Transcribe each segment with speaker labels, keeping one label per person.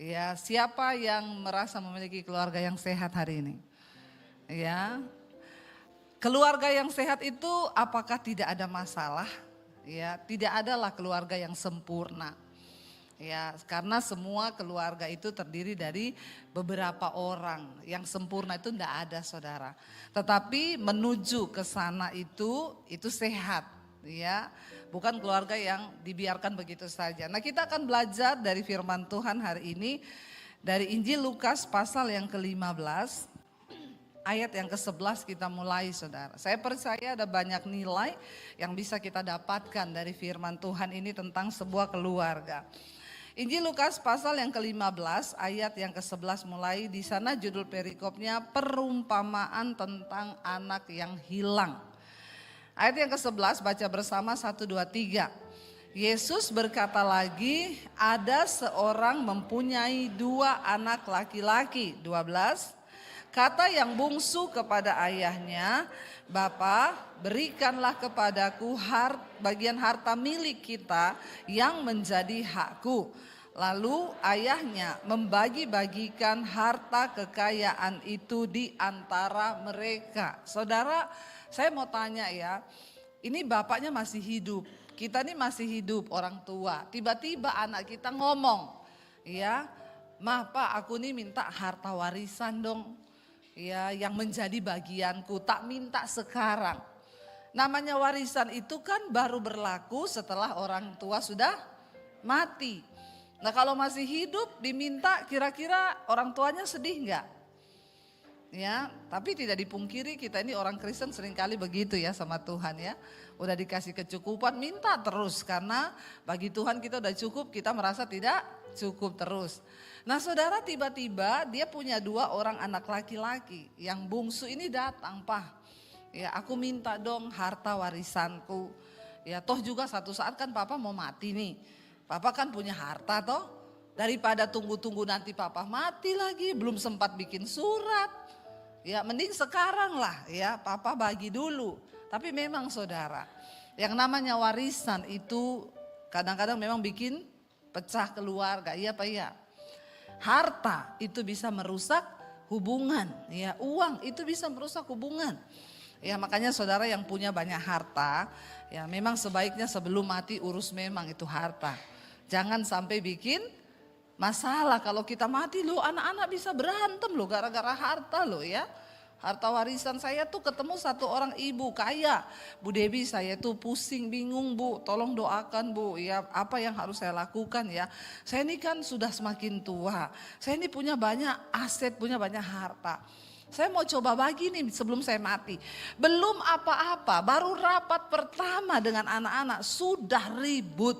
Speaker 1: Ya, siapa yang merasa memiliki keluarga yang sehat hari ini? Ya, keluarga yang sehat itu apakah tidak ada masalah? Ya, tidak adalah keluarga yang sempurna. Ya, karena semua keluarga itu terdiri dari beberapa orang. Yang sempurna itu tidak ada, saudara. Tetapi menuju ke sana itu sehat, ya. Bukan keluarga yang dibiarkan begitu saja. Nah, kita akan belajar dari firman Tuhan hari ini dari Injil Lukas pasal yang ke-15. Ayat yang ke-11 kita mulai, saudara. Saya percaya ada banyak nilai yang bisa kita dapatkan dari firman Tuhan ini tentang sebuah keluarga. Injil Lukas pasal yang ke-15 ayat yang ke-11 mulai. Di sana judul perikopnya perumpamaan tentang anak yang hilang. Ayat yang ke-11 baca bersama 1, 2, 3. Yesus berkata lagi, ada seorang mempunyai 2 anak laki-laki. 12. Kata yang bungsu kepada ayahnya, Bapa, berikanlah kepadaku bagian harta milik kita yang menjadi hakku. Lalu ayahnya membagi-bagikan harta kekayaan itu di antara mereka. Saudara, saya mau tanya ya, ini bapaknya masih hidup, kita ini masih hidup orang tua. Tiba-tiba anak kita ngomong, ya, "Ma, Pak, aku nih minta harta warisan dong. Ya, yang menjadi bagianku, tak minta sekarang." Namanya warisan itu kan baru berlaku setelah orang tua sudah mati. Nah, kalau masih hidup diminta, kira-kira orang tuanya sedih enggak? Ya, tapi tidak dipungkiri kita ini orang Kristen seringkali begitu ya sama Tuhan ya. Udah dikasih kecukupan minta terus karena bagi Tuhan kita udah cukup, kita merasa tidak cukup terus. Nah, saudara, tiba-tiba dia punya 2 orang anak laki-laki. Yang bungsu ini datang, "Pak, ya aku minta dong harta warisanku. Ya toh juga satu saat kan papa mau mati nih. Papa kan punya harta toh. Daripada tunggu-tunggu nanti papa mati lagi, belum sempat bikin surat. Ya mending sekarang lah ya, papa bagi dulu." Tapi memang saudara, yang namanya warisan itu kadang-kadang memang bikin pecah keluarga, iya Pak ya. Harta itu bisa merusak hubungan, ya uang itu bisa merusak hubungan. Ya makanya saudara yang punya banyak harta, ya memang sebaiknya sebelum mati urus memang itu harta. Jangan sampai bikin masalah kalau kita mati loh, anak-anak bisa berantem loh gara-gara harta loh ya. Harta warisan saya tuh ketemu 1 orang ibu kaya. "Bu Debi, saya tuh pusing bingung Bu, tolong doakan Bu ya, apa yang harus saya lakukan ya. Saya ini kan sudah semakin tua, saya ini punya banyak aset, punya banyak harta. Saya mau coba bagi nih sebelum saya mati." Belum apa-apa, baru rapat pertama dengan anak-anak sudah ribut.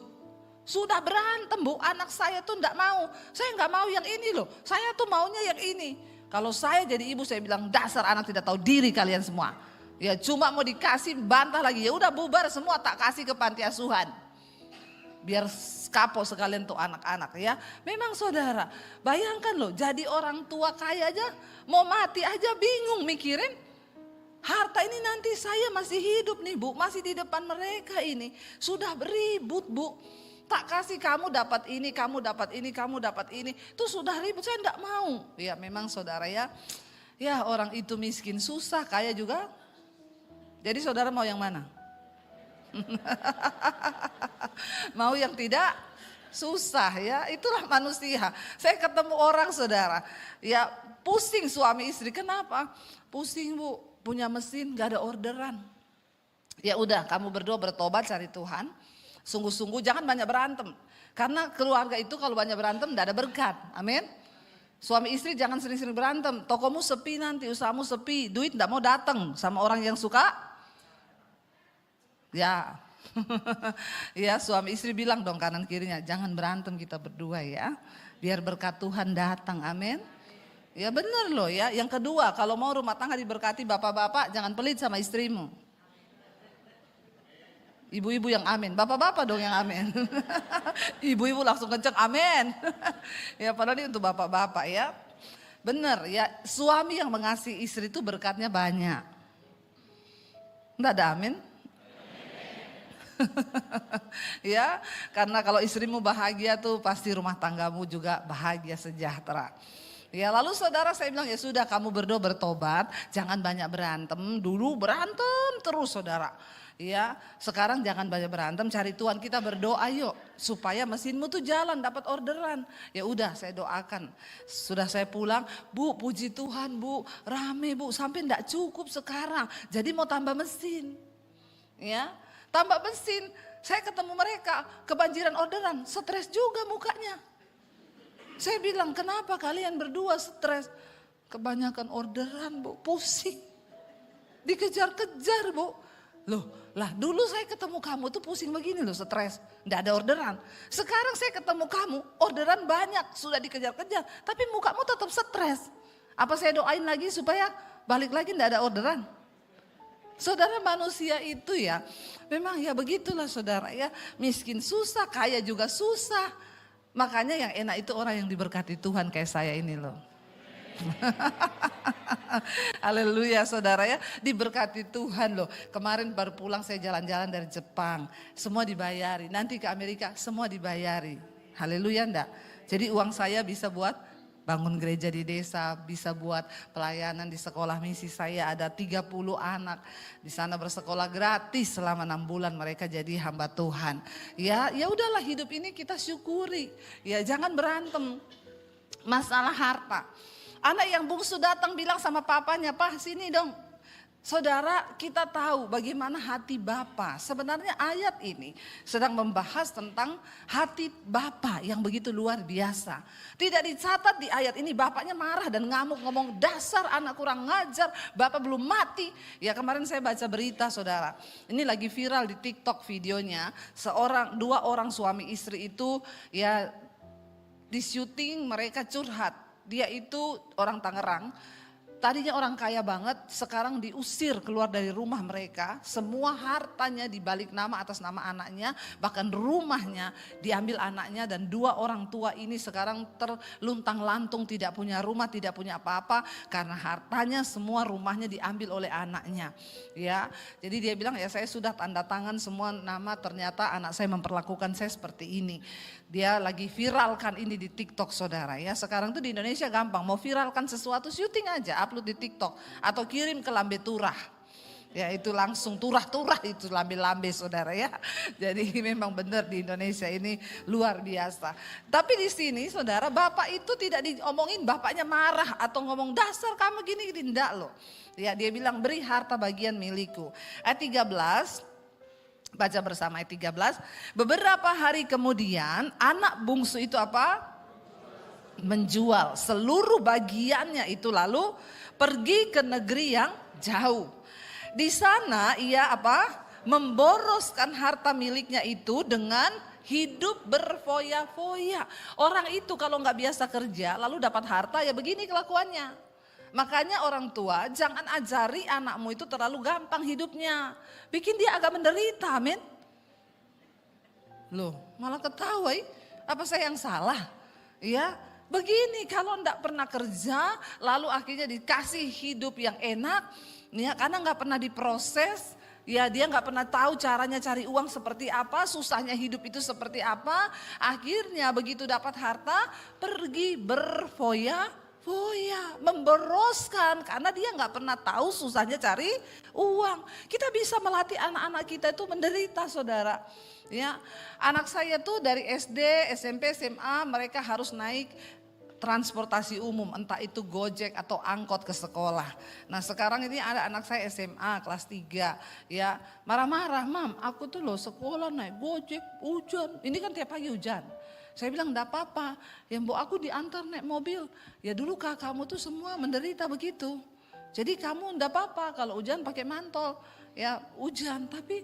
Speaker 1: Sudah berantem Bu, anak saya tuh enggak mau. "Saya enggak mau yang ini loh, saya tuh maunya yang ini." Kalau saya jadi ibu saya bilang, "Dasar anak tidak tahu diri kalian semua. Ya cuma mau dikasih bantah lagi, ya udah bubar semua, tak kasih ke panti asuhan. Biar kapok sekalian tuh anak-anak ya." Memang saudara, bayangkan loh jadi orang tua kaya aja mau mati aja bingung mikirin harta ini nanti saya masih hidup nih Bu, masih di depan mereka ini. Sudah beribut Bu, tak kasih kamu dapat ini, kamu dapat ini, kamu dapat ini. Itu sudah ribut, saya enggak mau. Ya memang saudara ya, ya orang itu miskin susah, kaya juga. Jadi saudara mau yang mana? Mau yang tidak susah ya, itulah manusia. Saya ketemu orang saudara, ya pusing suami istri, "Kenapa?" "Pusing Bu, punya mesin gak ada orderan." Ya udah kamu berdoa bertobat cari Tuhan. Sungguh-sungguh jangan banyak berantem. Karena keluarga itu kalau banyak berantem tidak ada berkat. Amin. Suami istri jangan sering-sering berantem. Tokomu sepi nanti, usahamu sepi. Duit tidak mau datang sama orang yang suka. Ya. Ya suami istri bilang dong kanan kirinya, "Jangan berantem kita berdua ya. Biar berkat Tuhan datang." Amin. Ya benar loh ya. Yang kedua, kalau mau rumah tangga diberkati bapak-bapak jangan pelit sama istrimu. Ibu-ibu yang amin, bapak-bapak dong yang amin. Ibu-ibu langsung kenceng amin. Ya padahal ini untuk bapak-bapak ya. Benar ya, suami yang mengasihi istri itu berkatnya banyak. Enggak ada amin? Ya, karena kalau istrimu bahagia tuh pasti rumah tanggamu juga bahagia sejahtera. Ya, lalu saudara saya bilang ya sudah kamu berdoa bertobat, jangan banyak berantem. Dulu berantem terus saudara. Ya, sekarang jangan banyak berantem, cari Tuhan, kita berdoa yuk supaya mesinmu tuh jalan, dapat orderan. Ya udah saya doakan. Sudah saya pulang, Bu, puji Tuhan Bu, rame Bu, sampai enggak cukup sekarang. Jadi mau tambah mesin. Ya, tambah mesin. Saya ketemu mereka, kebanjiran orderan, stres juga mukanya. Saya bilang, kenapa kalian berdua stres? Kebanyakan orderan Bu, pusing. Dikejar-kejar Bu. Loh, lah dulu saya ketemu kamu tuh pusing begini loh, stres. Nggak ada orderan. Sekarang saya ketemu kamu, orderan banyak, sudah dikejar-kejar. Tapi mukamu tetap stres. Apa saya doain lagi supaya balik lagi nggak ada orderan? Saudara, manusia itu ya, memang ya begitulah saudara ya. Miskin susah, kaya juga susah. Makanya yang enak itu orang yang diberkati Tuhan kayak saya ini loh. Haleluya saudara ya, diberkati Tuhan loh. Kemarin baru pulang saya jalan-jalan dari Jepang, semua dibayari. Nanti ke Amerika semua dibayari. Haleluya enggak? Jadi uang saya bisa buat bangun gereja di desa, bisa buat pelayanan di sekolah misi saya, ada 30 anak di sana bersekolah gratis selama 6 bulan mereka jadi hamba Tuhan. Ya udahlah, hidup ini kita syukuri. Ya jangan berantem masalah harta. Anak yang bungsu datang bilang sama papanya, "Pak, sini dong." Saudara, kita tahu bagaimana hati Bapa. Sebenarnya ayat ini sedang membahas tentang hati Bapa yang begitu luar biasa. Tidak dicatat di ayat ini bapaknya marah dan ngamuk ngomong, "Dasar anak kurang ngajar, Bapak belum mati." Ya kemarin saya baca berita saudara. Ini lagi viral di TikTok videonya. Dua orang suami istri itu ya di syuting mereka curhat. Dia itu orang Tangerang, tadinya orang kaya banget, sekarang diusir keluar dari rumah mereka. Semua hartanya dibalik nama atas nama anaknya, bahkan rumahnya diambil anaknya. Dan dua orang tua ini sekarang terluntang lantung, tidak punya rumah, tidak punya apa-apa. Karena hartanya semua rumahnya diambil oleh anaknya. Ya, jadi dia bilang ya saya sudah tanda tangan semua nama, ternyata anak saya memperlakukan saya seperti ini. Dia lagi viralkan ini di TikTok saudara ya. Sekarang tuh di Indonesia gampang, mau viralkan sesuatu syuting aja, upload di TikTok atau kirim ke lambe turah. Ya itu langsung turah-turah itu lambe-lambe saudara ya. Jadi memang benar di Indonesia ini luar biasa. Tapi di sini saudara, bapak itu tidak diomongin bapaknya marah atau ngomong dasar kamu gini-gini, enggak loh. Ya dia bilang beri harta bagian milikku. Ayat 13. Baca bersama ayat 13. Beberapa hari kemudian anak bungsu itu apa? Menjual seluruh bagiannya itu lalu pergi ke negeri yang jauh. Di sana ia apa? Memboroskan harta miliknya itu dengan hidup berfoya-foya. Orang itu kalau nggak biasa kerja lalu dapat harta ya begini kelakuannya. Makanya orang tua jangan ajari anakmu itu terlalu gampang hidupnya. Bikin dia agak menderita, amin. Loh malah ketawa, apa saya yang salah? Ya begini, kalau enggak pernah kerja lalu akhirnya dikasih hidup yang enak. Ya, karena enggak pernah diproses. Ya dia enggak pernah tahu caranya cari uang seperti apa, susahnya hidup itu seperti apa. Akhirnya begitu dapat harta pergi berfoya-foya, memboroskan karena dia nggak pernah tahu susahnya cari uang. Kita bisa melatih anak-anak kita itu menderita saudara. Ya, anak saya tuh dari SD, SMP, SMA mereka harus naik transportasi umum, entah itu Gojek atau angkot ke sekolah. Nah sekarang ini ada anak saya SMA kelas 3, ya marah-marah, "Mam, aku tuh loh sekolah naik Gojek, hujan, ini kan tiap pagi hujan." Saya bilang enggak apa-apa, yang bu aku diantar naik mobil. Ya dulu kamu tuh semua menderita begitu. Jadi kamu enggak apa-apa kalau hujan pakai mantol. Ya hujan, tapi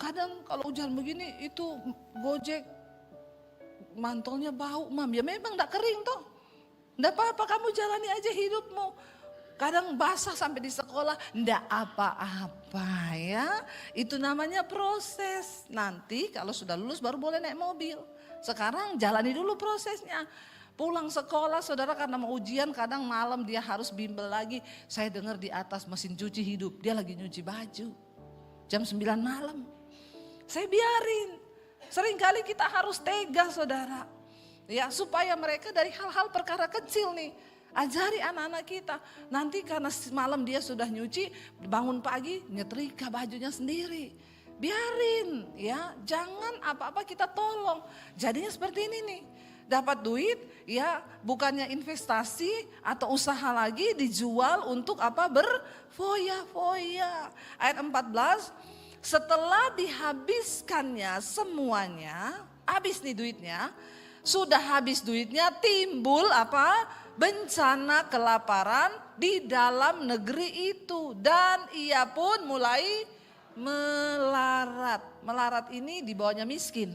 Speaker 1: kadang kalau hujan begini itu Gojek mantolnya bau, Mam. Ya memang enggak kering toh. Enggak apa-apa, kamu jalani aja hidupmu. Kadang basah sampai di sekolah, enggak apa-apa ya. Itu namanya proses. Nanti kalau sudah lulus baru boleh naik mobil. Sekarang jalani dulu prosesnya. Pulang sekolah saudara karena mau ujian kadang malam dia harus bimbel lagi. Saya dengar di atas mesin cuci hidup, dia lagi nyuci baju. Jam 9 malam. saya biarin. Seringkali kita harus tega saudara. Ya, supaya mereka dari hal-hal perkara kecil nih. Ajari anak-anak kita. Nanti karena malam dia sudah nyuci, bangun pagi nyetrika bajunya sendiri. Biarin ya, jangan apa-apa kita tolong. Jadinya seperti ini nih. Dapat duit ya bukannya investasi atau usaha lagi dijual untuk apa berfoya-foya. Ayat 14, setelah dihabiskannya semuanya, habis nih duitnya, sudah habis duitnya timbul apa? Bencana kelaparan di dalam negeri itu dan ia pun mulai melarat. Melarat ini di bawahnya miskin.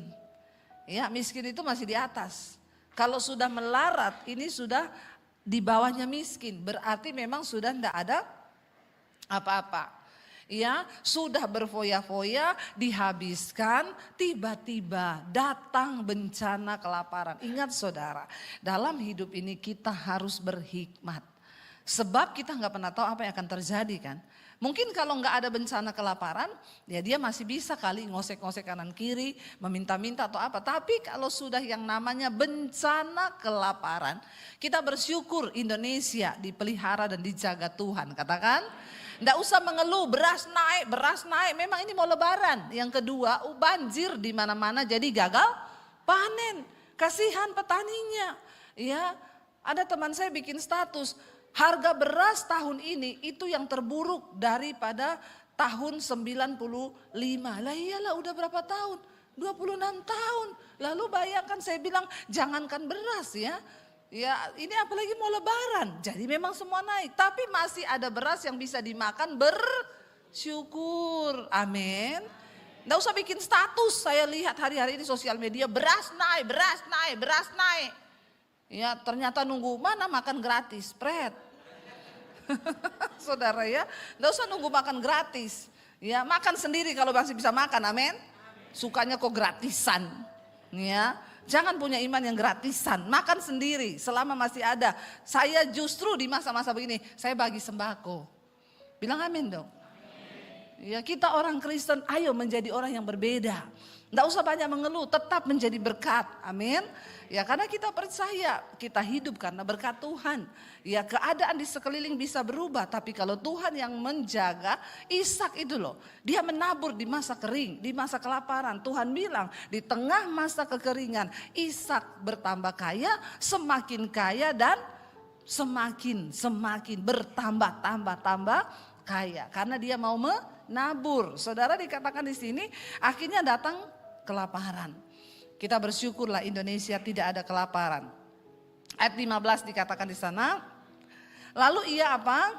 Speaker 1: Ya, miskin itu masih di atas. Kalau sudah melarat ini sudah di bawahnya miskin, berarti memang sudah tidak ada apa-apa. Ya, sudah berfoya-foya, dihabiskan, tiba-tiba datang bencana kelaparan. Ingat saudara, dalam hidup ini kita harus berhikmat. Sebab kita nggak pernah tahu apa yang akan terjadi kan. Mungkin kalau nggak ada bencana kelaparan, ya dia masih bisa kali ngosek-ngosek kanan kiri, meminta-minta atau apa. Tapi kalau sudah yang namanya bencana kelaparan, kita bersyukur Indonesia dipelihara dan dijaga Tuhan. Katakan, nggak usah mengeluh beras naik, memang ini mau lebaran. Yang kedua, banjir di mana-mana jadi gagal panen. Kasihan petaninya. Ya, ada teman saya bikin status, harga beras tahun ini itu yang terburuk daripada tahun 95. Lah iyalah udah berapa tahun? 26 tahun. Lalu bayangkan saya bilang jangankan beras ya. Ya ini apalagi mau lebaran. Jadi memang semua naik. Tapi masih ada beras yang bisa dimakan, bersyukur. Amin. Nggak usah bikin status. Saya lihat hari-hari ini sosial media beras naik. Ya ternyata nunggu mana makan gratis. Pret. Saudara ya, nggak usah nunggu makan gratis. Ya makan sendiri kalau masih bisa makan, amin. Sukanya kok gratisan, ya. Jangan punya iman yang gratisan, makan sendiri selama masih ada. Saya justru di masa-masa begini, saya bagi sembako. Bilang amin dong. Ya kita orang Kristen, ayo menjadi orang yang berbeda. Nggak usah banyak mengeluh, tetap menjadi berkat, amin. Ya karena kita percaya, kita hidup karena berkat Tuhan. Ya keadaan di sekeliling bisa berubah, tapi kalau Tuhan yang menjaga, Ishak itu loh. Dia menabur di masa kering, di masa kelaparan. Tuhan bilang di tengah masa kekeringan, Ishak bertambah kaya, semakin kaya dan semakin bertambah kaya. Karena dia mau menabur. Saudara dikatakan di sini, akhirnya datang kelaparan. Kita bersyukurlah Indonesia tidak ada kelaparan. Ayat 15 dikatakan di sana. Lalu ia apa?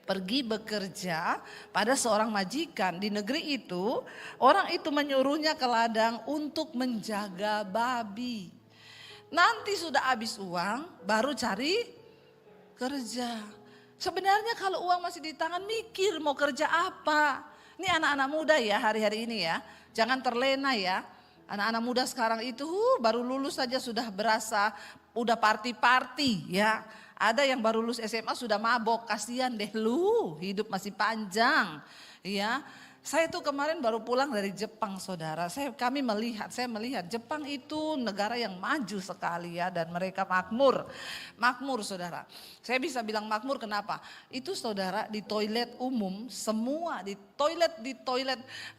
Speaker 1: Pergi bekerja pada seorang majikan di negeri itu. Orang itu menyuruhnya ke ladang untuk menjaga babi. Nanti sudah habis uang baru cari kerja. Sebenarnya kalau uang masih di tangan mikir mau kerja apa. Ini anak-anak muda ya hari-hari ini ya. Jangan terlena ya. Anak-anak muda sekarang itu baru lulus saja sudah berasa udah party-party ya. Ada yang baru lulus SMA sudah mabok, kasihan deh lu, hidup masih panjang ya. Saya tuh kemarin baru pulang dari Jepang saudara, saya melihat Jepang itu negara yang maju sekali ya dan mereka makmur saudara. Saya bisa bilang makmur kenapa? Itu saudara di toilet umum semua, di toilet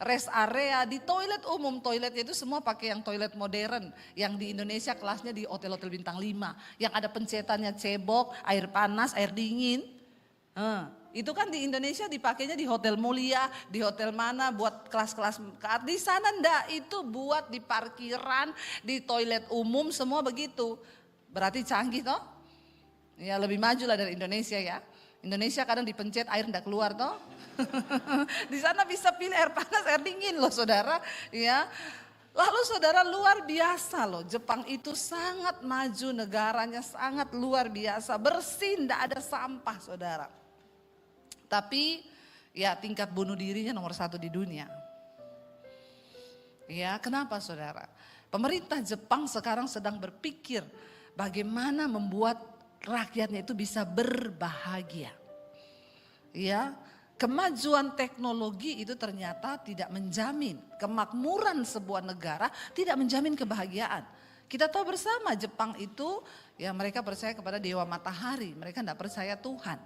Speaker 1: rest area, di toilet umum, toiletnya itu semua pakai yang toilet modern. Yang di Indonesia kelasnya di hotel-hotel bintang 5, yang ada pencetannya cebok, air panas, air dingin. Itu kan di Indonesia dipakainya di hotel mulia, di hotel mana buat kelas-kelas di sana ndak, itu buat di parkiran, di toilet umum semua begitu. Berarti canggih toh? Ya lebih maju lah dari Indonesia ya. Indonesia kadang dipencet air ndak keluar toh. Di sana bisa pilih air panas, air dingin loh saudara ya. Lalu saudara luar biasa loh, Jepang itu sangat maju, negaranya sangat luar biasa, bersih, ndak ada sampah saudara. Tapi ya tingkat bunuh dirinya nomor 1 di dunia. Ya kenapa saudara? Pemerintah Jepang sekarang sedang berpikir bagaimana membuat rakyatnya itu bisa berbahagia. Ya Kemajuan teknologi itu ternyata tidak menjamin kemakmuran sebuah negara, tidak menjamin kebahagiaan. Kita tahu bersama Jepang itu ya mereka percaya kepada dewa matahari, mereka tidak percaya Tuhan.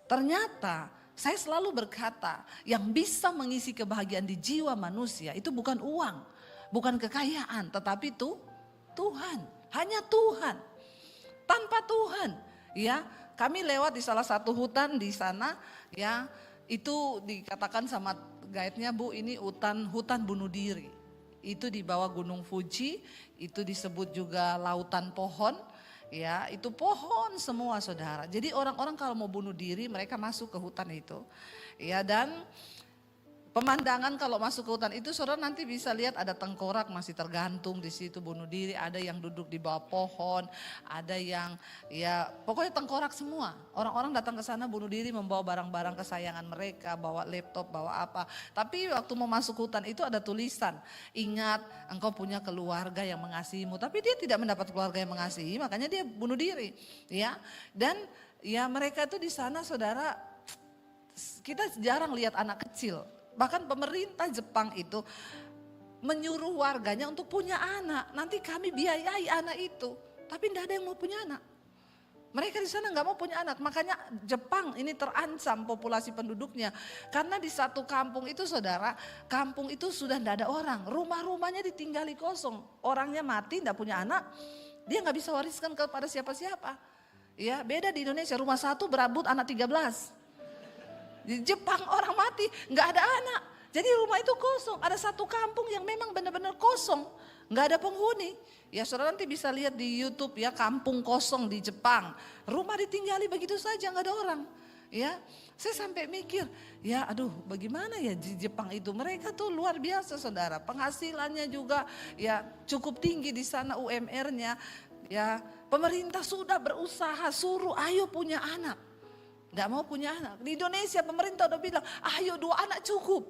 Speaker 1: Ternyata saya selalu berkata yang bisa mengisi kebahagiaan di jiwa manusia itu bukan uang, bukan kekayaan, tetapi itu Tuhan, hanya Tuhan. Tanpa Tuhan, ya kami lewat di salah satu hutan di sana, ya itu dikatakan sama guide-nya, Bu, ini hutan bunuh diri. Itu di bawah Gunung Fuji, itu disebut juga lautan pohon, ya itu pohon semua saudara. Jadi orang-orang kalau mau bunuh diri mereka masuk ke hutan itu, ya dan pemandangan kalau masuk ke hutan itu saudara nanti bisa lihat ada tengkorak masih tergantung di situ bunuh diri, ada yang duduk di bawah pohon, ada yang ya pokoknya tengkorak semua. Orang-orang datang ke sana bunuh diri membawa barang-barang kesayangan mereka, bawa laptop, bawa apa. Tapi waktu mau masuk hutan itu ada tulisan, ingat engkau punya keluarga yang mengasihimu. Tapi dia tidak mendapat keluarga yang mengasihi, makanya dia bunuh diri. Ya, dan ya mereka itu di sana saudara, kita jarang lihat anak kecil. Bahkan pemerintah Jepang itu menyuruh warganya untuk punya anak. Nanti kami biayai anak itu. Tapi tidak ada yang mau punya anak. Mereka di sana nggak mau punya anak. Makanya Jepang ini terancam populasi penduduknya. Karena di satu kampung itu saudara, kampung itu sudah tidak ada orang. Rumah-rumahnya ditinggali kosong. Orangnya mati tidak punya anak. Dia nggak bisa wariskan kepada siapa-siapa. Ya, beda di Indonesia, rumah satu berabut anak 13. Di Jepang orang mati nggak ada anak, jadi rumah itu kosong. Ada satu kampung yang memang benar-benar kosong, nggak ada penghuni. Ya saudara nanti bisa lihat di YouTube ya, kampung kosong di Jepang, rumah ditinggali begitu saja nggak ada orang. Ya, saya sampai mikir, ya aduh bagaimana ya di Jepang itu, mereka tuh luar biasa saudara, penghasilannya juga ya cukup tinggi di sana UMR-nya. Ya pemerintah sudah berusaha suruh ayo punya anak. Gak mau punya anak. Di Indonesia pemerintah udah bilang, ayo 2 anak cukup.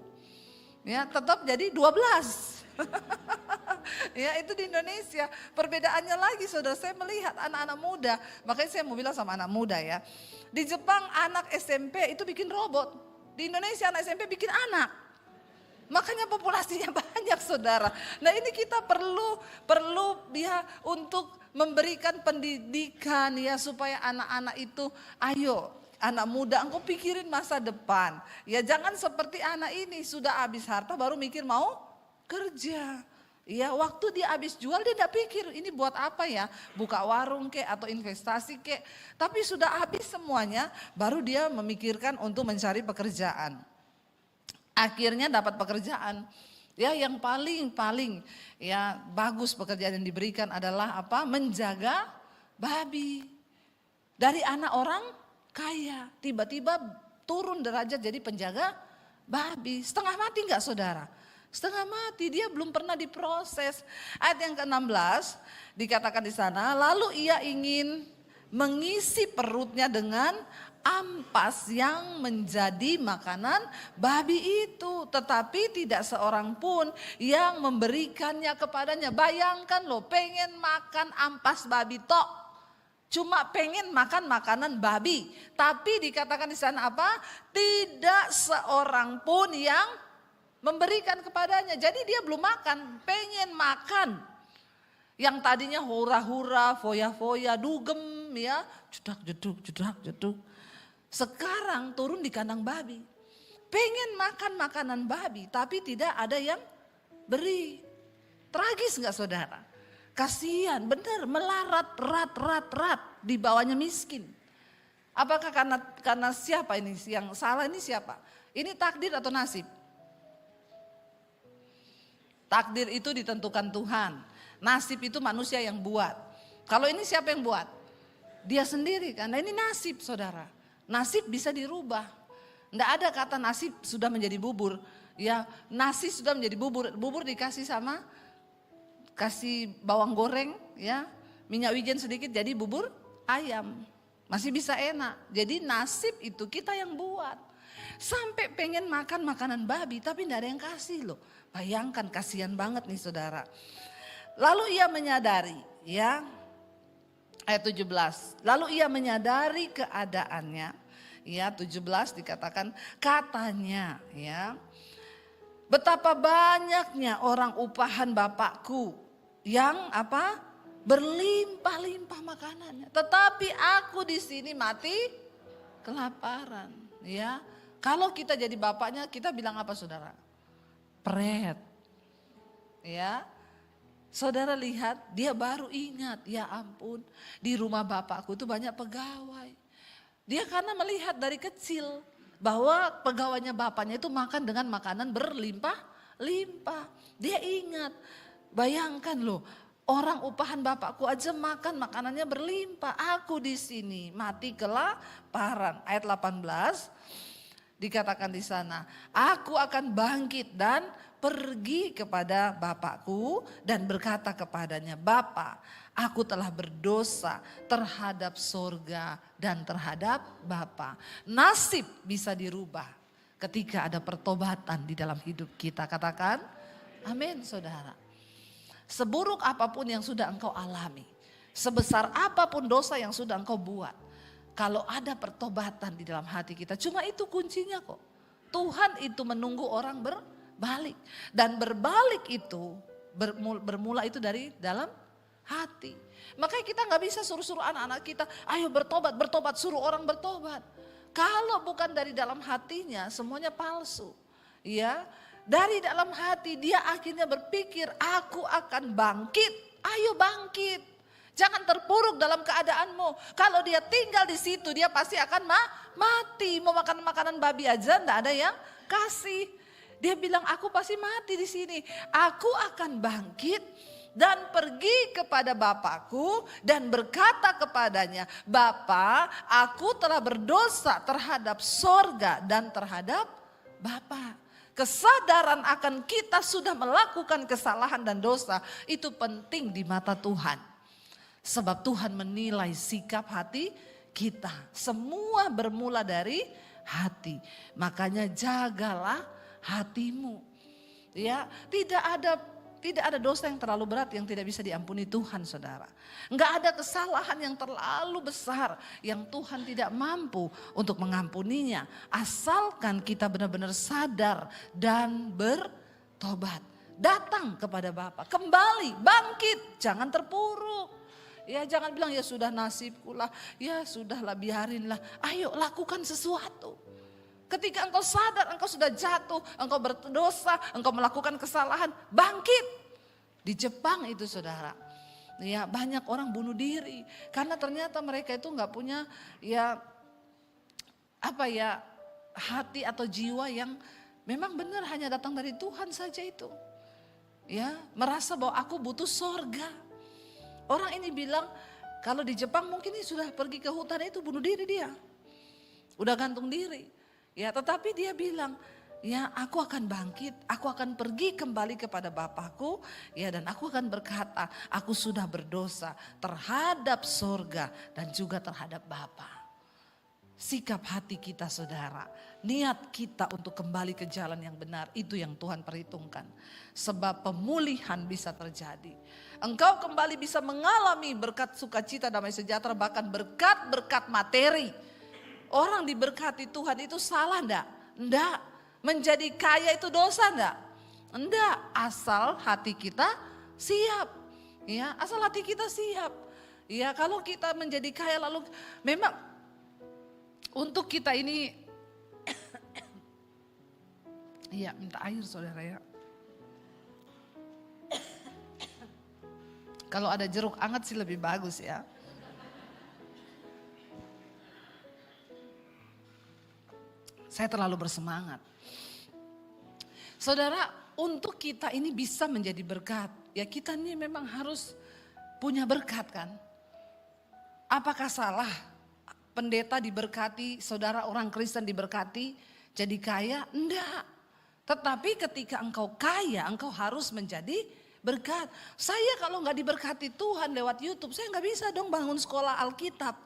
Speaker 1: Ya tetap jadi 12. Ya itu di Indonesia. Perbedaannya lagi saudara, saya melihat anak-anak muda. Makanya saya mau bilang sama anak muda ya. Di Jepang anak SMP itu bikin robot. Di Indonesia anak SMP bikin anak. Makanya populasinya banyak saudara. Nah ini kita perlu ya untuk memberikan pendidikan ya supaya anak-anak itu ayo. Anak muda, engkau pikirin masa depan. Ya jangan seperti anak ini sudah habis harta baru mikir mau kerja. Ya waktu dia habis jual dia tidak pikir ini buat apa ya. Buka warung kek atau investasi kek. Tapi sudah habis semuanya baru dia memikirkan untuk mencari pekerjaan. Akhirnya dapat pekerjaan. Ya yang paling ya bagus pekerjaan yang diberikan adalah apa? Menjaga babi. Dari anak orang kaya, tiba-tiba turun derajat jadi penjaga babi. Setengah mati enggak saudara? Setengah mati, dia belum pernah diproses. Ayat yang ke-16 dikatakan di sana, lalu ia ingin mengisi perutnya dengan ampas yang menjadi makanan babi itu. Tetapi tidak seorang pun yang memberikannya kepadanya. Bayangkan loh, pengen makan ampas babi tok. Cuma pengen makan makanan babi. Tapi dikatakan di sana apa? Tidak seorang pun yang memberikan kepadanya. Jadi dia belum makan, pengen makan. Yang tadinya hura-hura, foya-foya, dugem ya. Jedak-jeduk. Sekarang turun di kandang babi. Pengen makan makanan babi tapi tidak ada yang beri. Tragis gak saudara? Kasihan, benar melarat, rat, di bawahnya miskin. Apakah karena siapa ini yang salah ini siapa? Ini takdir atau nasib? Takdir itu ditentukan Tuhan. Nasib itu manusia yang buat. Kalau ini siapa yang buat? Dia sendiri kan. Nah ini nasib saudara. Nasib bisa dirubah. Nggak ada kata nasib sudah menjadi bubur. Ya nasi sudah menjadi bubur. Bubur dikasih kasih bawang goreng ya, minyak wijen sedikit jadi bubur ayam. Masih bisa enak. Jadi nasib itu kita yang buat. Sampai pengen makan makanan babi tapi tidak ada yang kasih loh. Bayangkan kasihan banget nih saudara. Lalu ia menyadari ya, ayat 17. Lalu ia menyadari keadaannya. Ya, 17 dikatakan katanya ya. Betapa banyaknya orang upahan Bapakku yang apa? Berlimpah-limpah makanannya. Tetapi aku di sini mati kelaparan, ya. Kalau kita jadi bapaknya, kita bilang apa saudara? Pret. Ya. Saudara lihat, dia baru ingat, ya ampun, di rumah bapakku itu banyak pegawai. Dia karena melihat dari kecil bahwa pegawainya bapaknya itu makan dengan makanan berlimpah-limpah. Dia ingat, bayangkan loh, orang upahan bapakku aja makan makanannya berlimpah. Aku di sini mati kelaparan. Ayat 18 dikatakan di sana, aku akan bangkit dan pergi kepada bapakku dan berkata kepadanya, Bapa, aku telah berdosa terhadap sorga dan terhadap Bapa. Nasib bisa dirubah ketika ada pertobatan di dalam hidup kita. Katakan, amin saudara. Seburuk apapun yang sudah engkau alami, sebesar apapun dosa yang sudah engkau buat, kalau ada pertobatan di dalam hati kita, cuma itu kuncinya kok. Tuhan itu menunggu orang berbalik. Dan berbalik itu bermula itu dari dalam hati. Makanya kita gak bisa suruh-suruh anak-anak kita, ayo bertobat, bertobat, suruh orang bertobat. Kalau bukan dari dalam hatinya, semuanya palsu. Ya, dari dalam hati dia akhirnya berpikir, aku akan bangkit, ayo bangkit. Jangan terpuruk dalam keadaanmu. Kalau dia tinggal di situ, dia pasti akan mati. Mau makan makanan babi aja enggak ada yang kasih. Dia bilang, aku pasti mati di sini. Aku akan bangkit dan pergi kepada Bapakku dan berkata kepadanya, Bapa, aku telah berdosa terhadap sorga dan terhadap Bapa. Kesadaran akan kita sudah melakukan kesalahan dan dosa itu penting di mata Tuhan. Sebab Tuhan menilai sikap hati kita. Semua bermula dari hati. Makanya jagalah hatimu. Ya, tidak ada dosa yang terlalu berat yang tidak bisa diampuni Tuhan, saudara. Enggak ada kesalahan yang terlalu besar yang Tuhan tidak mampu untuk mengampuninya. Asalkan kita benar-benar sadar dan bertobat. Datang kepada Bapa, kembali, bangkit, jangan terpuruk. Ya jangan bilang ya sudah nasibku lah, ya sudahlah biarinlah. Ayo lakukan sesuatu. Ketika engkau sadar engkau sudah jatuh, engkau berdosa, engkau melakukan kesalahan, bangkit. Di Jepang itu saudara, ya banyak orang bunuh diri. Karena ternyata mereka itu gak punya ya apa ya hati atau jiwa yang memang benar hanya datang dari Tuhan saja itu. Ya merasa bahwa aku butuh sorga. Orang ini bilang kalau di Jepang mungkin ini sudah pergi ke hutan itu bunuh diri dia. Udah gantung diri. Ya tetapi dia bilang ya aku akan bangkit, aku akan pergi kembali kepada Bapakku. Ya dan aku akan berkata aku sudah berdosa terhadap sorga dan juga terhadap Bapa. Sikap hati kita saudara, niat kita untuk kembali ke jalan yang benar itu yang Tuhan perhitungkan. Sebab pemulihan bisa terjadi. Engkau kembali bisa mengalami berkat sukacita, damai sejahtera, bahkan berkat-berkat materi. Orang diberkati Tuhan itu salah enggak? Enggak. Menjadi kaya itu dosa enggak? Enggak, asal hati kita siap. Ya, asal hati kita siap. Ya, kalau kita menjadi kaya lalu memang untuk kita ini, iya minta air saudara ya. Kalau ada jeruk hangat sih lebih bagus ya. Saya terlalu bersemangat. Saudara, untuk kita ini bisa menjadi berkat, ya kita ini memang harus punya berkat kan. Apakah salah? Pendeta diberkati, saudara orang Kristen diberkati, jadi kaya? Enggak. Tetapi ketika engkau kaya, engkau harus menjadi berkat. Saya kalau nggak diberkati Tuhan lewat YouTube, saya nggak bisa dong bangun sekolah Alkitab.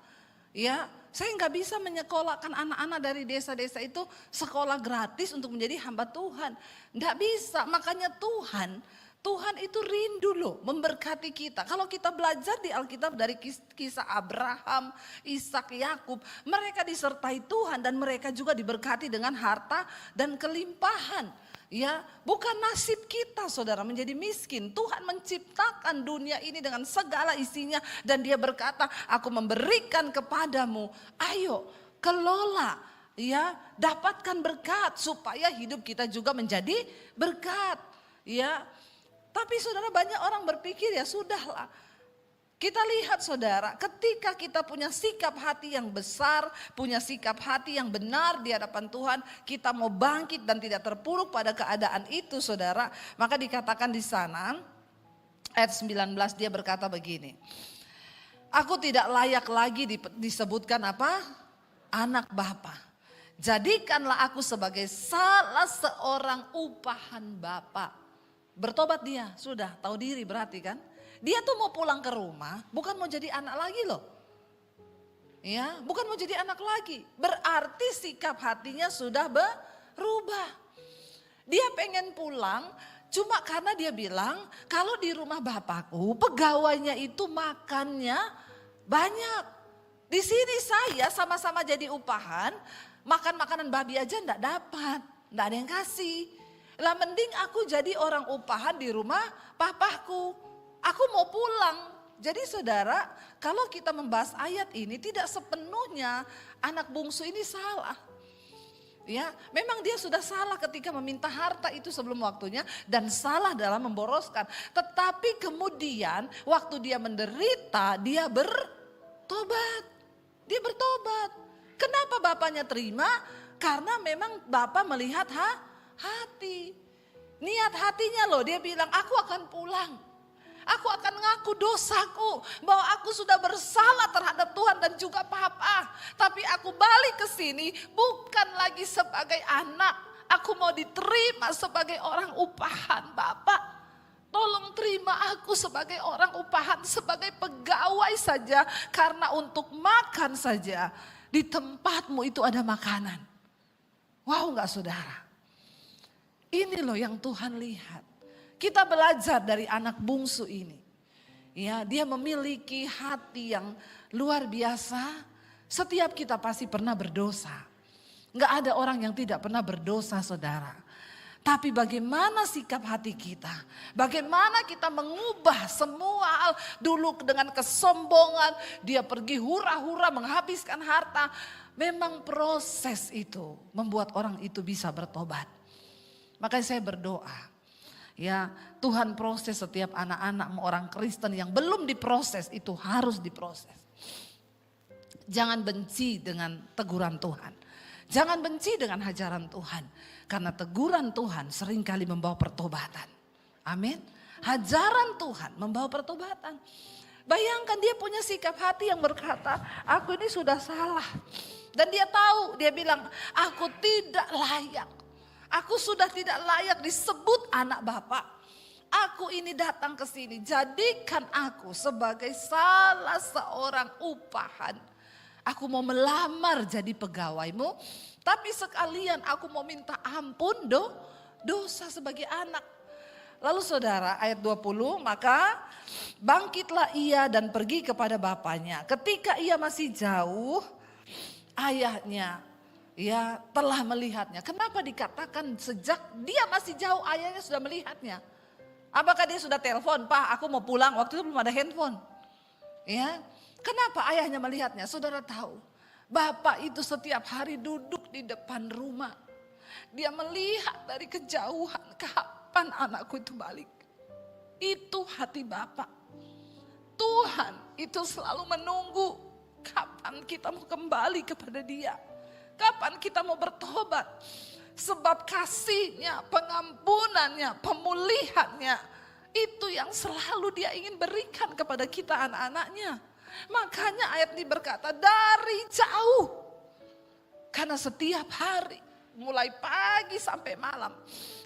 Speaker 1: Ya, saya nggak bisa menyekolahkan anak-anak dari desa-desa itu sekolah gratis untuk menjadi hamba Tuhan. Nggak bisa, makanya Tuhan itu rindu loh memberkati kita. Kalau kita belajar di Alkitab dari kisah Abraham, Ishak, Yakub, mereka disertai Tuhan dan mereka juga diberkati dengan harta dan kelimpahan. Ya, bukan nasib kita saudara menjadi miskin. Tuhan menciptakan dunia ini dengan segala isinya dan dia berkata, aku memberikan kepadamu, ayo kelola, ya, dapatkan berkat supaya hidup kita juga menjadi berkat. Ya, tapi saudara banyak orang berpikir ya sudahlah. Kita lihat saudara, ketika kita punya sikap hati yang besar, punya sikap hati yang benar di hadapan Tuhan, kita mau bangkit dan tidak terpuruk pada keadaan itu saudara. Maka dikatakan di sana, ayat 19 dia berkata begini. Aku tidak layak lagi disebutkan apa? Anak Bapa. Jadikanlah aku sebagai salah seorang upahan Bapa. Bertobat dia, sudah tahu diri berarti kan. Dia tuh mau pulang ke rumah, bukan mau jadi anak lagi loh. Ya, bukan mau jadi anak lagi. Berarti sikap hatinya sudah berubah. Dia pengen pulang, cuma karena dia bilang, kalau di rumah bapakku, pegawainya itu makannya banyak. Di sini saya sama-sama jadi upahan, makan makanan babi aja enggak dapat, enggak ada yang kasih. Lah mending aku jadi orang upahan di rumah papaku. Aku mau pulang. Jadi saudara, kalau kita membahas ayat ini tidak sepenuhnya anak bungsu ini salah. Ya, memang dia sudah salah ketika meminta harta itu sebelum waktunya dan salah dalam memboroskan. Tetapi kemudian waktu dia menderita, dia bertobat. Dia bertobat. Kenapa bapaknya terima? Karena memang bapak melihat hati. Niat hatinya loh, dia bilang aku akan pulang. Aku akan ngaku dosaku bahwa aku sudah bersalah terhadap Tuhan dan juga papa. Tapi aku balik ke sini bukan lagi sebagai anak. Aku mau diterima sebagai orang upahan Bapak. Tolong terima aku sebagai orang upahan, sebagai pegawai saja. Karena untuk makan saja di tempatmu itu ada makanan. Wow gak saudara? Ini loh yang Tuhan lihat. Kita belajar dari anak bungsu ini. Ya, dia memiliki hati yang luar biasa. Setiap kita pasti pernah berdosa. Enggak ada orang yang tidak pernah berdosa saudara. Tapi bagaimana sikap hati kita? Bagaimana kita mengubah semua hal dulu dengan kesombongan. Dia pergi hura-hura menghabiskan harta. Memang proses itu membuat orang itu bisa bertobat. Makanya saya berdoa. Ya, Tuhan proses setiap anak-anak orang Kristen yang belum diproses itu harus diproses. Jangan benci dengan teguran Tuhan. Jangan benci dengan hajaran Tuhan. Karena teguran Tuhan seringkali membawa pertobatan. Amin. Hajaran Tuhan membawa pertobatan. Bayangkan dia punya sikap hati yang berkata, aku ini sudah salah. Dan dia tahu, dia bilang, aku tidak layak. Aku sudah tidak layak disebut anak Bapak. Aku ini datang ke sini, jadikan aku sebagai salah seorang upahan. Aku mau melamar jadi pegawaimu, tapi sekalian aku mau minta ampun dosa sebagai anak. Lalu saudara ayat 20, maka bangkitlah ia dan pergi kepada bapaknya. Ketika ia masih jauh, ayahnya ya telah melihatnya. Kenapa dikatakan sejak dia masih jauh ayahnya sudah melihatnya? Apakah dia sudah telepon, Pak aku mau pulang, waktu itu belum ada handphone. Ya, kenapa ayahnya melihatnya? Saudara tahu, bapak itu setiap hari duduk di depan rumah. Dia melihat dari kejauhan, kapan anakku itu balik. Itu hati bapak. Tuhan itu selalu menunggu kapan kita mau kembali kepada dia. Kapan kita mau bertobat? Sebab kasihnya, pengampunannya, pemulihannya. Itu yang selalu dia ingin berikan kepada kita anak-anaknya. Makanya ayat ini berkata dari jauh. Karena setiap hari, mulai pagi sampai malam.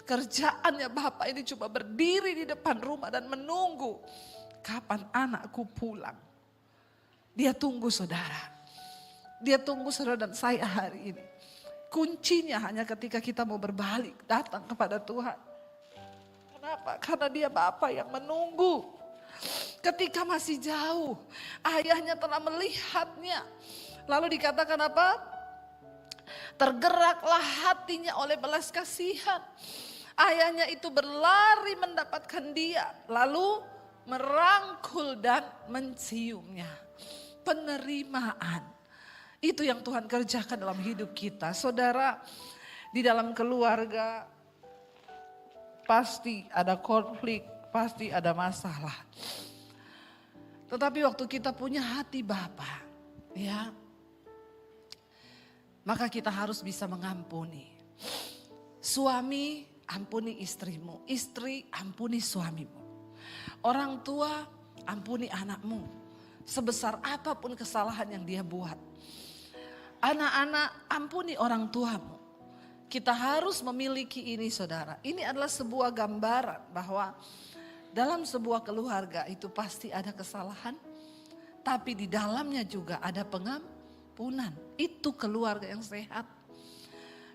Speaker 1: Kerjaannya Bapak ini cuma berdiri di depan rumah dan menunggu. Kapan anakku pulang? Dia tunggu saudara. Dia tunggu saudara dan saya hari ini. Kuncinya hanya ketika kita mau berbalik, datang kepada Tuhan. Kenapa Kenapa? Karena dia bapa yang menunggu. Ketika masih jauh, ayahnya telah melihatnya. Lalu dikatakan apa? Tergeraklah hatinya oleh belas kasihan. Ayahnya itu berlari mendapatkan dia, lalu merangkul dan menciumnya. Penerimaan. Itu yang Tuhan kerjakan dalam hidup kita. Saudara, di dalam keluarga pasti ada konflik, pasti ada masalah. Tetapi waktu kita punya hati Bapa, ya, maka kita harus bisa mengampuni. Suami, ampuni istrimu. Istri, ampuni suamimu. Orang tua, ampuni anakmu. Sebesar apapun kesalahan yang dia buat. Anak-anak, ampuni orang tuamu. Kita harus memiliki ini, saudara. Ini adalah sebuah gambaran bahwa dalam sebuah keluarga itu pasti ada kesalahan. Tapi di dalamnya juga ada pengampunan. Itu keluarga yang sehat.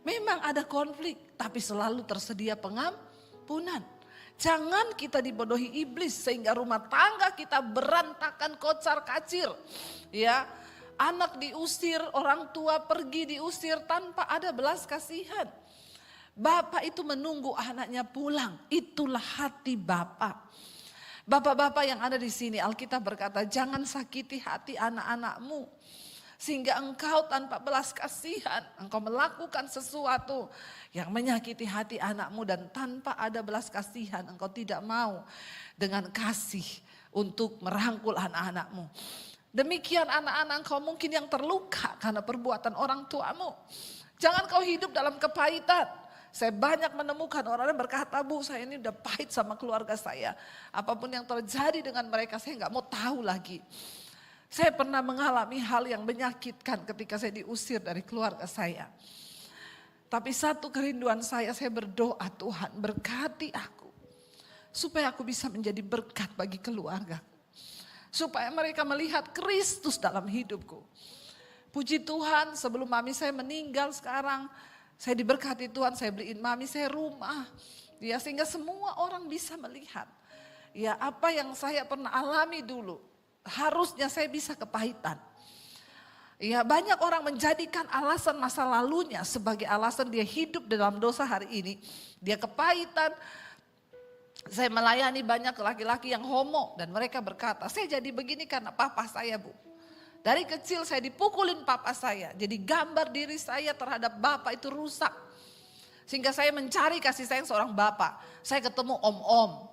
Speaker 1: Memang ada konflik, tapi selalu tersedia pengampunan. Jangan kita dibodohi iblis sehingga rumah tangga kita berantakan, kocar kacir. Ya, anak diusir, orang tua pergi diusir tanpa ada belas kasihan. Bapak itu menunggu anaknya pulang. Itulah hati Bapak. Bapak-bapak yang ada di sini, Alkitab berkata, jangan sakiti hati anak-anakmu. Sehingga engkau tanpa belas kasihan, engkau melakukan sesuatu yang menyakiti hati anakmu. Dan tanpa ada belas kasihan, engkau tidak mau dengan kasih untuk merangkul anak-anakmu. Demikian anak-anak engkau mungkin yang terluka karena perbuatan orang tuamu. Jangan kau hidup dalam kepahitan. Saya banyak menemukan orang yang berkata, Bu, saya ini udah pahit sama keluarga saya. Apapun yang terjadi dengan mereka, saya gak mau tahu lagi. Saya pernah mengalami hal yang menyakitkan ketika saya diusir dari keluarga saya. Tapi satu kerinduan saya berdoa, Tuhan berkati aku. Supaya aku bisa menjadi berkat bagi keluarga. Supaya mereka melihat Kristus dalam hidupku. Puji Tuhan, sebelum mami saya meninggal sekarang, saya diberkati Tuhan, saya beliin mami saya rumah. Ya, sehingga semua orang bisa melihat. Ya, apa yang saya pernah alami dulu, harusnya saya bisa kepahitan. Ya, banyak orang menjadikan alasan masa lalunya sebagai alasan dia hidup dalam dosa hari ini. Dia kepahitan. Saya melayani banyak laki-laki yang homo dan mereka berkata, saya jadi begini karena papa saya, Bu. Dari kecil saya dipukulin papa saya. Jadi gambar diri saya terhadap bapak itu rusak. Sehingga saya mencari kasih sayang seorang bapak. Saya ketemu om-om.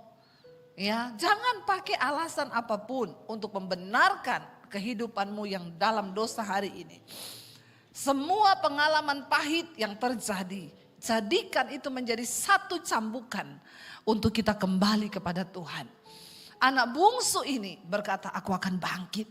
Speaker 1: Ya, jangan pakai alasan apapun untuk membenarkan kehidupanmu yang dalam dosa hari ini. Semua pengalaman pahit yang terjadi, jadikan itu menjadi satu cambukan untuk kita kembali kepada Tuhan. Anak bungsu ini berkata, aku akan bangkit.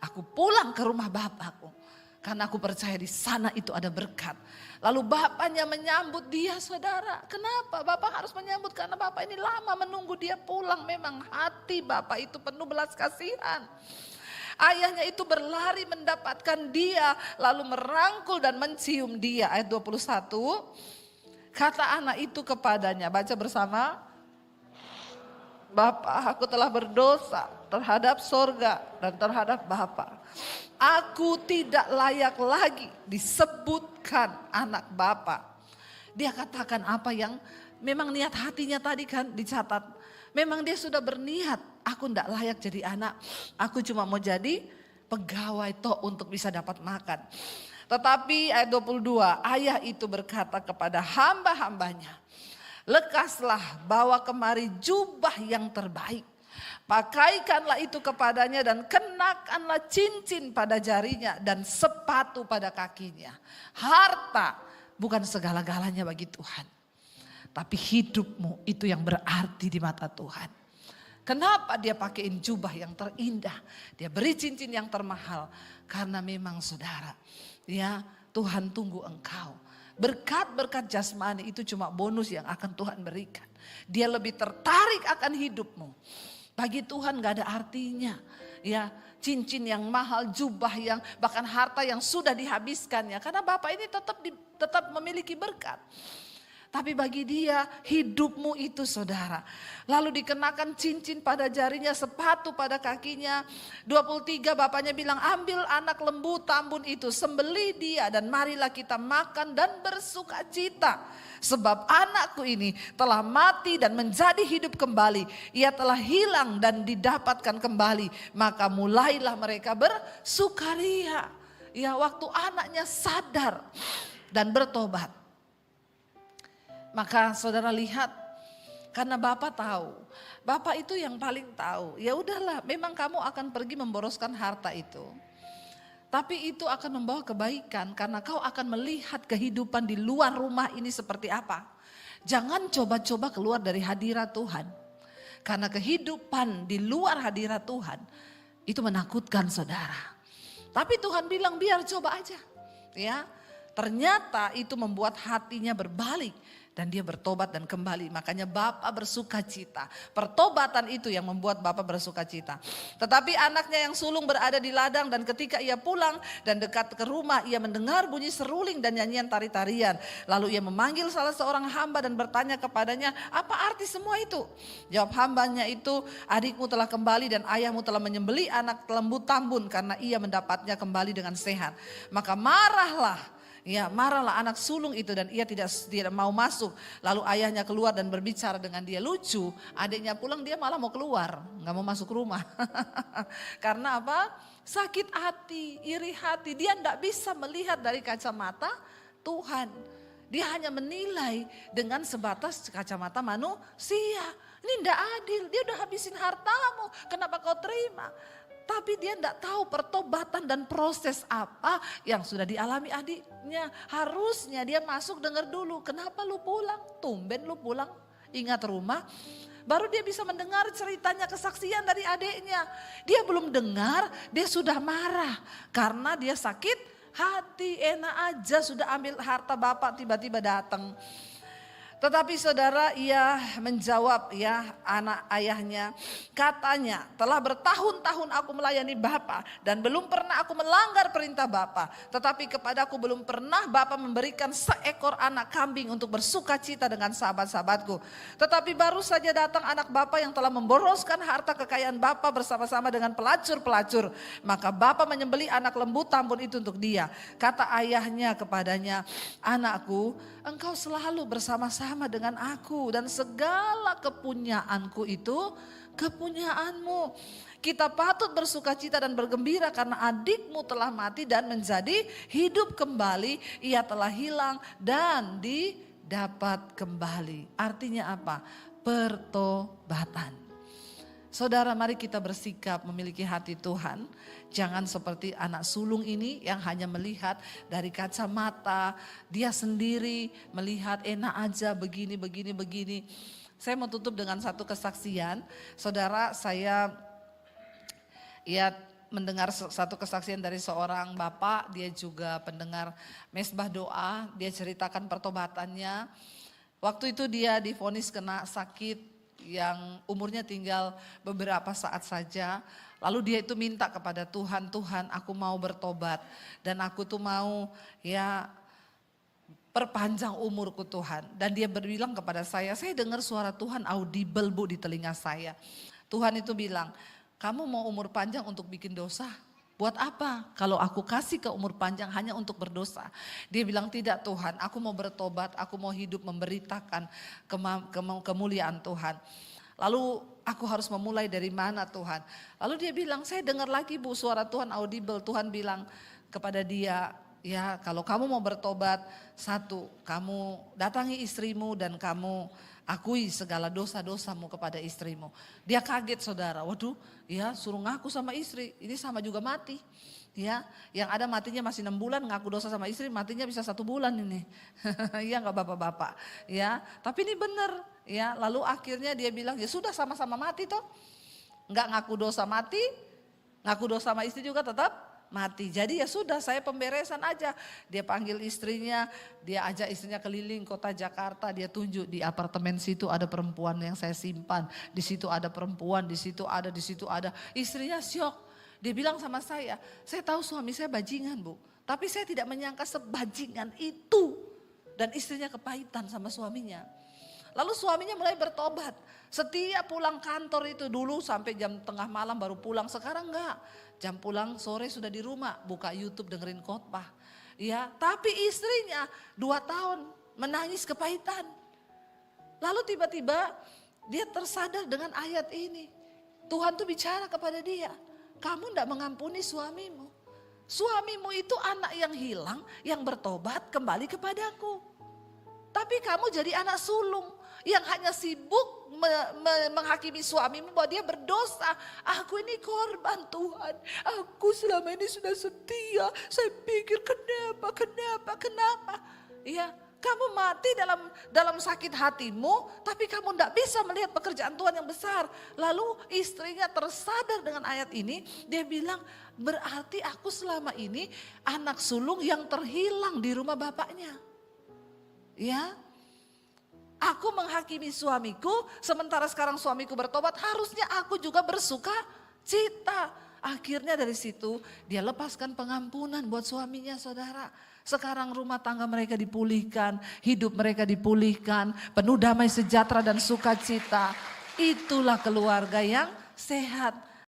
Speaker 1: Aku pulang ke rumah bapakku. Karena aku percaya di sana itu ada berkat. Lalu bapaknya menyambut dia, saudara. Kenapa bapak harus menyambut? Karena bapak ini lama menunggu dia pulang. Memang hati bapak itu penuh belas kasihan. Ayahnya itu berlari mendapatkan dia. Lalu merangkul dan mencium dia. Ayat 21. Kata anak itu kepadanya, baca bersama. Bapa, aku telah berdosa terhadap sorga dan terhadap Bapa. Aku tidak layak lagi disebutkan anak Bapa. Dia katakan apa yang memang niat hatinya tadi kan dicatat. Memang dia sudah berniat, aku tidak layak jadi anak. Aku cuma mau jadi pegawai toh untuk bisa dapat makan. Tetapi ayat 22, ayah itu berkata kepada hamba-hambanya, lekaslah, bawa kemari jubah yang terbaik. Pakaikanlah itu kepadanya dan kenakanlah cincin pada jarinya dan sepatu pada kakinya. Harta bukan segala-galanya bagi Tuhan. Tapi hidupmu itu yang berarti di mata Tuhan. Kenapa dia pakaiin jubah yang terindah? Dia beri cincin yang termahal. Karena memang saudara, ya Tuhan tunggu engkau. Berkat-berkat jasmani itu cuma bonus yang akan Tuhan berikan. Dia lebih tertarik akan hidupmu. Bagi Tuhan gak ada artinya. Ya, cincin yang mahal, jubah yang bahkan harta yang sudah dihabiskannya. Karena Bapak ini tetap memiliki berkat. Tapi bagi dia hidupmu itu saudara. Lalu dikenakan cincin pada jarinya, sepatu pada kakinya. 23 bapaknya bilang, ambil anak lembu tambun itu, sembelih dia dan marilah kita makan dan bersuka cita. Sebab anakku ini telah mati dan menjadi hidup kembali. Ia telah hilang dan didapatkan kembali. Maka mulailah mereka bersukaria. Ya, waktu anaknya sadar dan bertobat. Maka saudara lihat, karena Bapak tahu, Bapak itu yang paling tahu. Ya udahlah, memang kamu akan pergi memboroskan harta itu. Tapi itu akan membawa kebaikan karena kau akan melihat kehidupan di luar rumah ini seperti apa. Jangan coba-coba keluar dari hadirat Tuhan. Karena kehidupan di luar hadirat Tuhan itu menakutkan saudara. Tapi Tuhan bilang biar coba aja. Ya, ternyata itu membuat hatinya berbalik. Dan dia bertobat dan kembali. Makanya Bapak bersuka cita. Pertobatan itu yang membuat Bapak bersuka cita. Tetapi anaknya yang sulung berada di ladang. Dan ketika ia pulang dan dekat ke rumah. Ia mendengar bunyi seruling dan nyanyian tari-tarian. Lalu ia memanggil salah seorang hamba dan bertanya kepadanya. Apa arti semua itu? Jawab hambanya itu. Adikmu telah kembali dan ayahmu telah menyembelih anak lembu tambun. Karena ia mendapatnya kembali dengan sehat. Maka marahlah. Ya, marahlah anak sulung itu dan ia tidak mau masuk. Lalu ayahnya keluar dan berbicara dengan dia. Lucu, adiknya pulang dia malah mau keluar, nggak mau masuk rumah. Karena apa? Sakit hati, iri hati. Dia tidak bisa melihat dari kacamata Tuhan. Dia hanya menilai dengan sebatas kacamata manusia. Ini tidak adil, dia udah habisin hartamu, kenapa kau terima? Tapi dia tidak tahu pertobatan dan proses apa yang sudah dialami adiknya. Harusnya dia masuk dengar dulu. Kenapa lu pulang? Tumben lu pulang. Ingat rumah. Baru dia bisa mendengar ceritanya kesaksian dari adiknya. Dia belum dengar, dia sudah marah. Karena dia sakit hati. Enak aja sudah ambil harta bapak tiba-tiba datang. Tetapi saudara, ia menjawab ya anak ayahnya, katanya telah bertahun-tahun aku melayani Bapa dan belum pernah aku melanggar perintah Bapa. Tetapi kepadaku belum pernah Bapa memberikan seekor anak kambing untuk bersuka cita dengan sahabat-sahabatku. Tetapi baru saja datang anak Bapa yang telah memboroskan harta kekayaan Bapa bersama-sama dengan pelacur-pelacur. Maka Bapa menyembelih anak lembu tambun itu untuk dia. Kata ayahnya kepadanya, anakku, engkau selalu bersama-sama dengan aku dan segala kepunyaanku itu kepunyaanmu. Kita patut bersuka cita dan bergembira karena adikmu telah mati dan menjadi hidup kembali. Ia telah hilang dan didapat kembali. Artinya apa? Pertobatan. Saudara, mari kita bersikap memiliki hati Tuhan. Jangan seperti anak sulung ini yang hanya melihat dari kacamata dia sendiri, melihat enak aja begini. Saya mau tutup dengan satu kesaksian. Saudara, saya mendengar satu kesaksian dari seorang bapak, dia juga pendengar mesbah doa, dia ceritakan pertobatannya. Waktu itu dia divonis kena sakit yang umurnya tinggal beberapa saat saja. Lalu dia itu minta kepada Tuhan, Tuhan aku mau bertobat dan aku tuh mau ya perpanjang umurku Tuhan. Dan dia berbilang kepada saya dengar suara Tuhan audible Bu di telinga saya. Tuhan itu bilang, kamu mau umur panjang untuk bikin dosa? Buat apa kalau aku kasih ke umur panjang hanya untuk berdosa? Dia bilang tidak Tuhan, aku mau bertobat, aku mau hidup memberitakan kemuliaan Tuhan. Lalu aku harus memulai dari mana Tuhan? Lalu dia bilang, saya dengar lagi Bu suara Tuhan audible. Tuhan bilang kepada dia, ya kalau kamu mau bertobat, satu, kamu datangi istrimu dan kamu akui segala dosa-dosamu kepada istrimu. Dia kaget saudara, waduh ya suruh ngaku sama istri, ini sama juga mati. Ya, yang ada matinya masih 6 bulan, ngaku dosa sama istri matinya bisa 1 bulan ini. Iya gak bapak-bapak? Ya, tapi ini benar. Ya, lalu akhirnya dia bilang ya sudah sama-sama mati toh. Nggak ngaku dosa mati, ngaku dosa sama istri juga tetap mati. Jadi ya sudah saya pemberesan aja. Dia panggil istrinya, dia ajak istrinya keliling kota Jakarta, dia tunjuk di apartemen situ ada perempuan yang saya simpan, di situ ada perempuan, di situ ada. Istrinya syok. Dia bilang sama saya tahu suami saya bajingan Bu, tapi saya tidak menyangka sebajingan itu. Dan istrinya kepahitan sama suaminya. Lalu suaminya mulai bertobat. Setiap pulang kantor itu dulu sampai jam tengah malam baru pulang. Sekarang enggak. Jam pulang sore sudah di rumah. Buka YouTube dengerin khotbah. Ya, tapi istrinya 2 tahun menangis kepahitan. Lalu tiba-tiba dia tersadar dengan ayat ini. Tuhan tuh bicara kepada dia. Kamu enggak mengampuni suamimu. Suamimu itu anak yang hilang, yang bertobat kembali kepadaku. Tapi kamu jadi anak sulung yang hanya sibuk menghakimi suamimu bahwa dia berdosa. Aku ini korban Tuhan. Aku selama ini sudah setia. Saya pikir kenapa. Ya, kamu mati dalam sakit hatimu, tapi kamu tidak bisa melihat pekerjaan Tuhan yang besar. Lalu istrinya tersadar dengan ayat ini, dia bilang, berarti aku selama ini anak sulung yang terhilang di rumah bapaknya. Ya, aku menghakimi suamiku, sementara sekarang suamiku bertobat, harusnya aku juga bersuka cita. Akhirnya dari situ dia lepaskan pengampunan buat suaminya, saudara. Sekarang rumah tangga mereka dipulihkan, hidup mereka dipulihkan, penuh damai sejahtera dan sukacita. Itulah keluarga yang sehat.